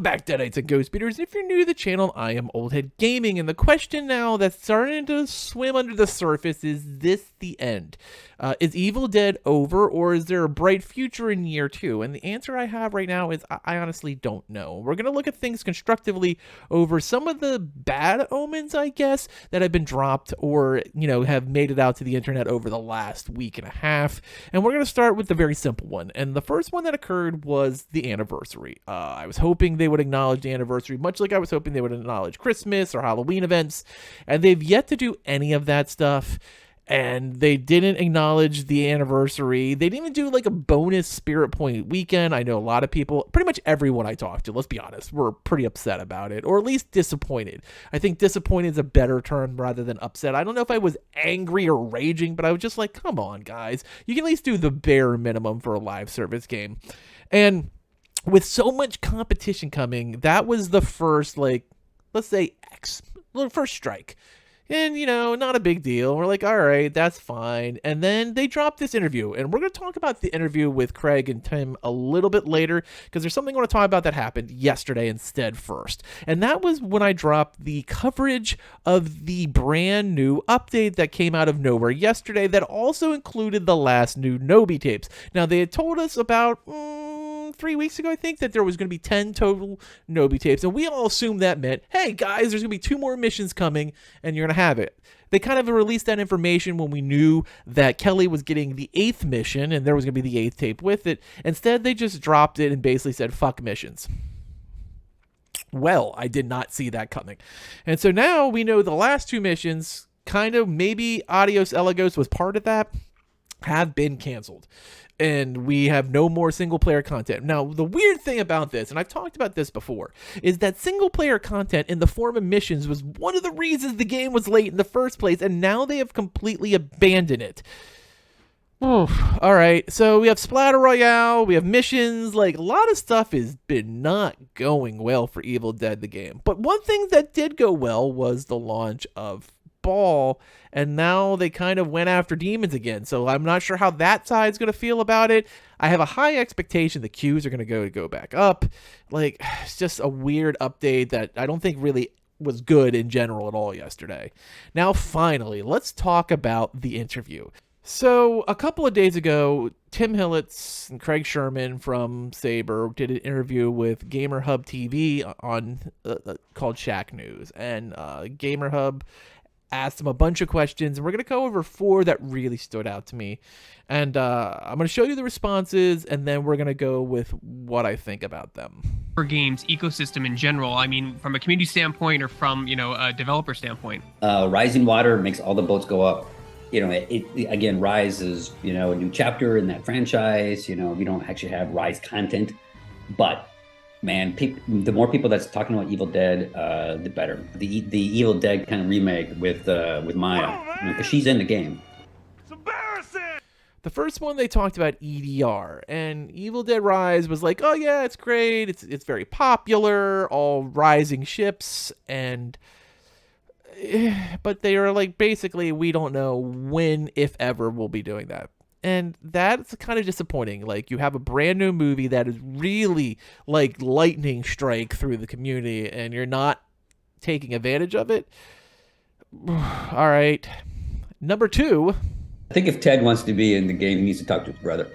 Welcome back, Deadites and Ghost Beaters. If you're new to the channel, I am Oldhead Gaming, and the question now that's starting to swim under the surface is this the end? Is Evil Dead over, or is there a bright future in year 2? And the answer I have right now is I honestly don't know. We're going to look at things constructively over some of the bad omens, I guess, that have been dropped or, have made it out to the internet over the last week and a half. And we're going to start with the very simple one. And the first one that occurred was the anniversary. I was hoping they would acknowledge the anniversary, much like I was hoping they would acknowledge Christmas or Halloween events. And they've yet to do any of that stuff. And they didn't acknowledge the anniversary. They didn't even do like a bonus Spirit Point weekend. I know a lot of people, pretty much everyone I talked to, let's be honest, were pretty upset about it, or at least disappointed. I think disappointed is a better term rather than upset. I don't know if I was angry or raging, but I was just like, come on, guys. You can at least do the bare minimum for a live service game. And with so much competition coming, that was the first, let's say first strike. And, not a big deal. We're like, all right, that's fine. And then they dropped this interview. And we're going to talk about the interview with Craig and Tim a little bit later, because there's something I want to talk about that happened yesterday instead first. And that was when I dropped the coverage of the brand new update that came out of nowhere yesterday that also included the last new Nobi tapes. Now, they had told us about 3 weeks ago, I think, that there was going to be 10 total Nobi tapes, and we all assumed that meant, hey guys, there's going to be 2 more missions coming and you're going to have it. They kind of released that information when we knew that Kelly was getting the 8th mission and there was going to be the 8th tape with it. Instead, they just dropped it and basically said, fuck missions. Well, I did not see that coming. And so now we know the last 2 missions, kind of maybe Adios Elagos was part of that, have been canceled. And we have no more single-player content. Now, the weird thing about this, and I've talked about this before, is that single-player content in the form of missions was one of the reasons the game was late in the first place, and now they have completely abandoned it. All right, so we have Splatter Royale, we have missions, a lot of stuff has been not going well for Evil Dead the game. But one thing that did go well was the launch of Ball, and now they kind of went after demons again, so I'm not sure how that side's going to feel about it. I have a high expectation the queues are going to go back up. It's just a weird update that I don't think really was good in general at all yesterday. Now finally, let's talk about the interview. So a couple of days ago, Tim Hillitz and Craig Sherman from Saber did an interview with GamerhubTV on called Shack News, and GamerHub asked them a bunch of questions, and we're going to go over 4 that really stood out to me. And I'm going to show you the responses, and then we're going to go with what I think about them. For games ecosystem in general, I mean, from a community standpoint or from, a developer standpoint. Rising water makes all the boats go up. Again, Rise is, a new chapter in that franchise. We don't actually have Rise content, but man, the more people that's talking about Evil Dead, the better. The Evil Dead kind of remake with Maya, because she's in the game. It's embarrassing. The first one they talked about EDR, and Evil Dead Rise was like, oh yeah, it's great, it's very popular, all rising ships, and but they are like, basically, we don't know when, if ever, we'll be doing that. And that's kind of disappointing. You have a brand new movie that is really like lightning strike through the community, and you're not taking advantage of it. All right. Number 2. I think if Ted wants to be in the game, he needs to talk to his brother.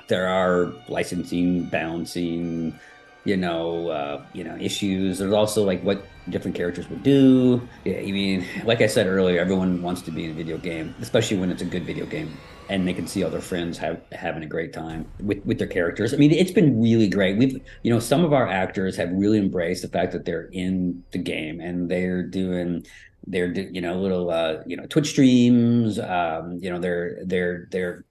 There are licensing, balancing, issues. There's also what different characters would do. Yeah, I mean, like I said earlier, everyone wants to be in a video game, especially when it's a good video game, and they can see all their friends having a great time with their characters. I mean, it's been really great. We've, some of our actors have really embraced the fact that they're in the game, and they're doing little Twitch streams. They're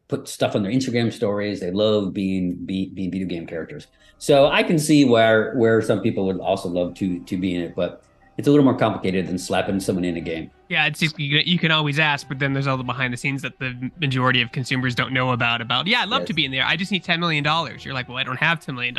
put stuff on their Instagram stories. They love being video game characters. So I can see where some people would also love to be in it, but it's a little more complicated than slapping someone in a game. Yeah, it's just, you can always ask, but then there's all the behind the scenes that the majority of consumers don't know about, yeah, I'd love to be in there. I just need $10 million. You're like, well, I don't have $10 million.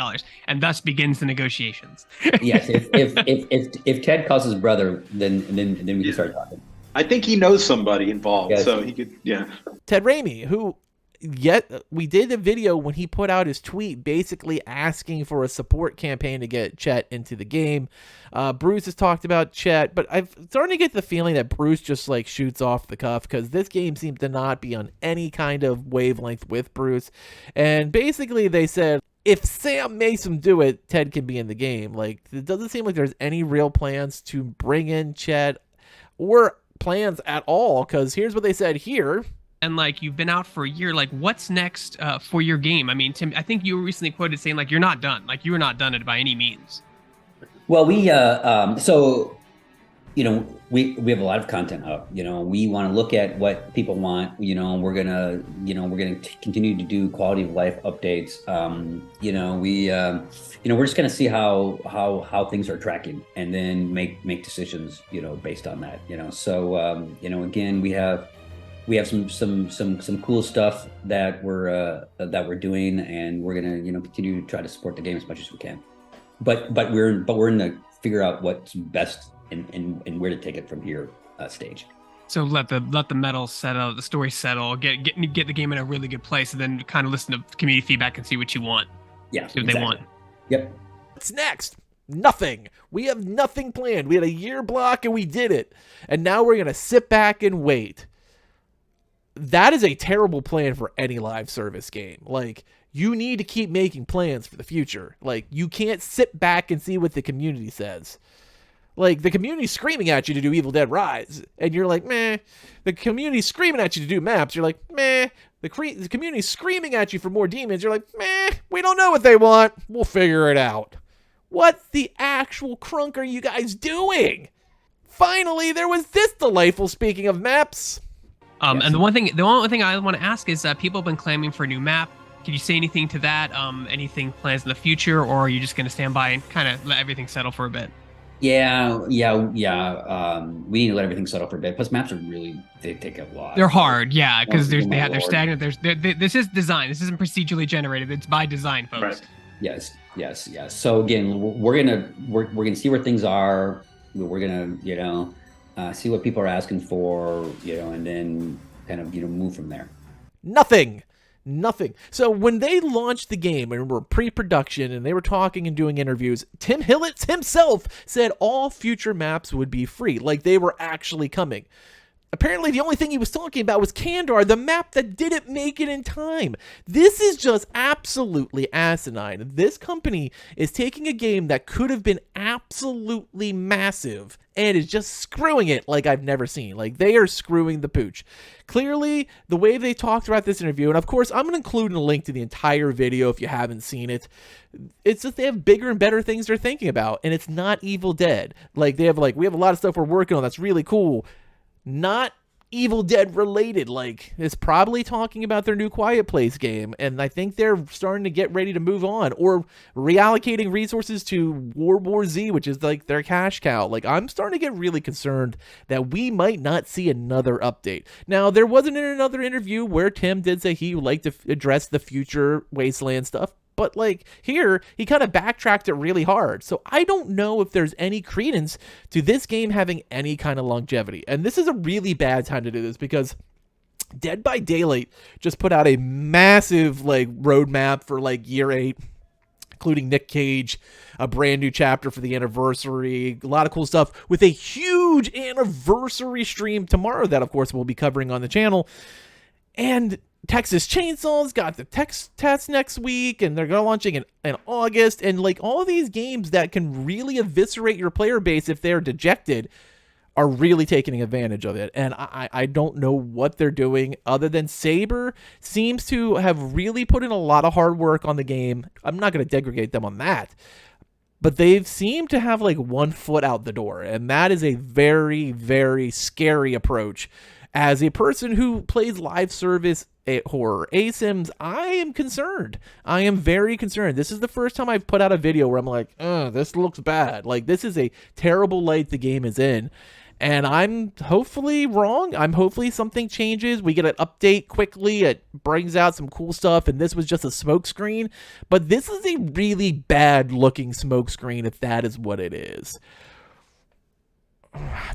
And thus begins the negotiations. Yes, if Ted calls his brother, then we can start talking. I think he knows somebody involved, so he could, yeah. Ted Raimi, who yet we did a video when he put out his tweet basically asking for a support campaign to get Chet into the game. Bruce has talked about Chet, but I'm starting to get the feeling that Bruce just like shoots off the cuff because this game seems to not be on any kind of wavelength with Bruce. And basically they said, if Sam makes him do it, Ted can be in the game. Like, it doesn't seem like there's any real plans to bring in Chet or plans at all, because here's what they said here. And like, you've been out for a year, like what's next for your game? I mean, Tim, I think you were recently quoted saying like, you're not done. Like, you're not done it by any means. Well, we so, you know, we have a lot of content up. You know, we want to look at what people want. You know, we're gonna continue to do quality of life updates. You know, we're just gonna see how things are tracking, and then make decisions. You know, based on that. You know, so you know, again, we have some cool stuff that we're doing, and we're gonna continue to try to support the game as much as we can. But we're in the figure out what's best and where to take it from here stage. So let the metal settle, the story settle, get the game in a really good place, and then kind of listen to community feedback and see what you want. Yeah, see what they want. Yep. What's next? Nothing. We have nothing planned. We had a year block and we did it, and now we're gonna sit back and wait. That is a terrible plan for any live service game. Like, you need to keep making plans for the future. Like, you can't sit back and see what the community says. Like, the community's screaming at you to do Evil Dead Rise, and you're like, meh. The community's screaming at you to do maps. You're like, meh. The community's screaming at you for more demons. You're like, meh. We don't know what they want. We'll figure it out. What the actual crunk are you guys doing? Finally, there was this delightful, speaking of maps. And the one thing I want to ask is people have been clamoring for a new map. Can you say anything to that? Anything plans in the future, or are you just going to stand by and kind of let everything settle for a bit? Yeah. We need to let everything settle for a bit. Plus, maps are they take a lot. They're hard, yeah, because they're stagnant. This is design. This isn't procedurally generated. It's by design, folks. Right. Yes. So again, we're gonna see where things are. We're gonna see what people are asking for, and then kind of move from there. Nothing. So when they launched the game and were pre-production and they were talking and doing interviews, Tim Hillitz himself said all future maps would be free, like they were actually coming. Apparently, the only thing he was talking about was Kandar, the map that didn't make it in time. This is just absolutely asinine. This company is taking a game that could have been absolutely massive and is just screwing it like I've never seen. Like, they are screwing the pooch. Clearly, the way they talked about this interview, and of course, I'm going to include a link to the entire video if you haven't seen it. It's just they have bigger and better things they're thinking about, and it's not Evil Dead. Like, we have a lot of stuff we're working on that's really cool. Not Evil Dead related. Like, it's probably talking about their new Quiet Place game, and I think they're starting to get ready to move on, or reallocating resources to World War Z, which is like their cash cow. Like, I'm starting to get really concerned that we might not see another update. Now, there wasn't another interview where Tim did say he would like to address the future Wasteland stuff, but like here, he kind of backtracked it really hard. So I don't know if there's any credence to this game having any kind of longevity. And this is a really bad time to do this because Dead by Daylight just put out a massive like roadmap for like year 8, including Nick Cage, a brand new chapter for the anniversary, a lot of cool stuff with a huge anniversary stream tomorrow that of course we'll be covering on the channel. And Texas Chainsaw's got the test next week, and they're launching in August, and like all of these games that can really eviscerate your player base if they're dejected are really taking advantage of it. And I don't know what they're doing other than Saber seems to have really put in a lot of hard work on the game. I'm not going to degrade them on that, but they've seemed to have like one foot out the door, and that is a very, very scary approach. As a person who plays live service horror ASIMs, I am concerned. I am very concerned. This is the first time I've put out a video where I'm like, this looks bad. Like, this is a terrible light the game is in. And I'm hopefully wrong. Hopefully something changes. We get an update quickly. It brings out some cool stuff, and this was just a smoke screen. But this is a really bad looking smoke screen if that is what it is.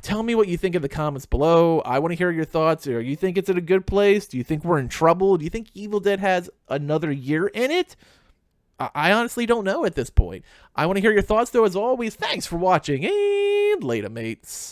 Tell me what you think in the comments below. I want to hear your thoughts. Or you think it's in a good place? Do you think we're in trouble? Do you think Evil Dead has another year in it? I honestly don't know at this point. I want to hear your thoughts, though. As always, thanks for watching, and later, mates.